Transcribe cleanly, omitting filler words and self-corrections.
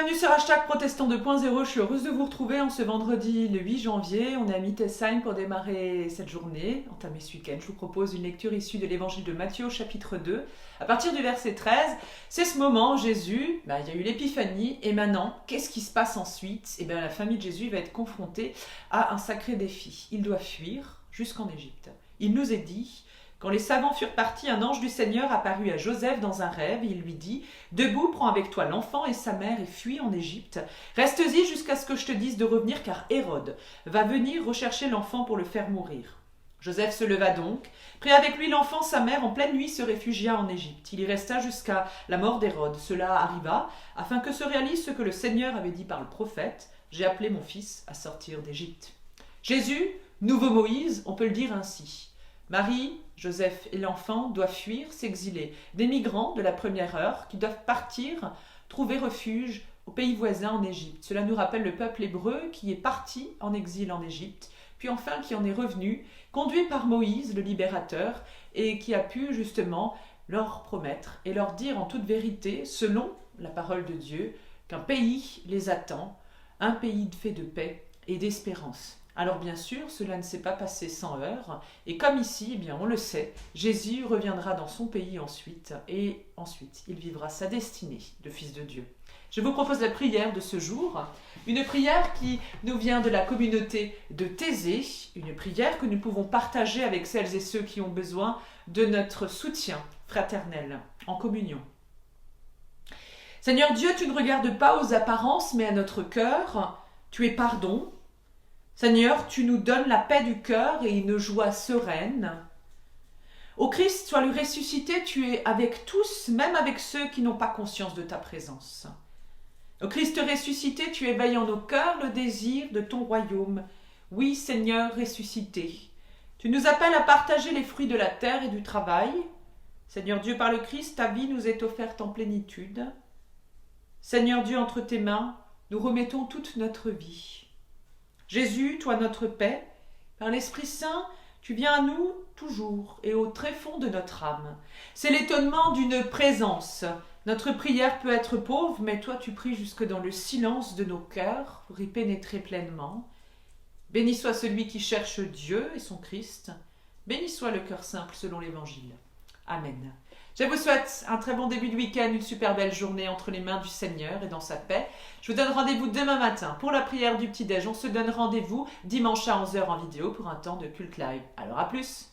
bienvenue sur Hashtag Protestant 2.0. Je suis heureuse de vous retrouver en ce vendredi le 8 janvier. On est à Mittelsheim pour démarrer cette journée, entamer ce week-end. Je vous propose une lecture issue de l'évangile de Matthieu au chapitre 2. À partir du verset 13, c'est ce moment, Jésus, il y a eu l'épiphanie et maintenant, qu'est-ce qui se passe ensuite? La famille de Jésus va être confrontée à un sacré défi. Il doit fuir jusqu'en Égypte. Il nous est dit... Quand les savants furent partis, un ange du Seigneur apparut à Joseph dans un rêve et il lui dit « Debout, prends avec toi l'enfant et sa mère et fuis en Égypte. Restes-y jusqu'à ce que je te dise de revenir car Hérode va venir rechercher l'enfant pour le faire mourir. » Joseph se leva donc, prit avec lui l'enfant, sa mère, en pleine nuit se réfugia en Égypte. Il y resta jusqu'à la mort d'Hérode. Cela arriva afin que se réalise ce que le Seigneur avait dit par le prophète « J'ai appelé mon fils à sortir d'Égypte. » Jésus, nouveau Moïse, on peut le dire ainsi. Marie, Joseph et l'enfant doivent fuir, s'exiler. Des migrants de la première heure qui doivent partir, trouver refuge au pays voisin en Égypte. Cela nous rappelle le peuple hébreu qui est parti en exil en Égypte, puis enfin qui en est revenu, conduit par Moïse, le libérateur, et qui a pu justement leur promettre et leur dire en toute vérité, selon la parole de Dieu, qu'un pays les attend, un pays fait de paix et d'espérance. Alors bien sûr, cela ne s'est pas passé sans heurts, et comme ici, on le sait, Jésus reviendra dans son pays ensuite, et ensuite il vivra sa destinée de fils de Dieu. Je vous propose la prière de ce jour, une prière qui nous vient de la communauté de Thésée, une prière que nous pouvons partager avec celles et ceux qui ont besoin de notre soutien fraternel en communion. Seigneur Dieu, tu ne regardes pas aux apparences, mais à notre cœur, tu es pardon. Seigneur, tu nous donnes la paix du cœur et une joie sereine. Ô Christ, sois le ressuscité, tu es avec tous, même avec ceux qui n'ont pas conscience de ta présence. Ô Christ ressuscité, tu éveilles en nos cœurs le désir de ton royaume. Oui, Seigneur ressuscité, tu nous appelles à partager les fruits de la terre et du travail. Seigneur Dieu, par le Christ, ta vie nous est offerte en plénitude. Seigneur Dieu, entre tes mains, nous remettons toute notre vie. Jésus, toi notre paix, par l'Esprit Saint, tu viens à nous toujours et au tréfonds de notre âme. C'est l'étonnement d'une présence. Notre prière peut être pauvre, mais toi tu pries jusque dans le silence de nos cœurs pour y pénétrer pleinement. Béni soit celui qui cherche Dieu et son Christ. Béni soit le cœur simple selon l'Évangile. Amen. Je vous souhaite un très bon début de week-end, une super belle journée entre les mains du Seigneur et dans sa paix. Je vous donne rendez-vous demain matin pour la prière du petit-déj. On se donne rendez-vous dimanche à 11h en vidéo pour un temps de culte live. Alors à plus!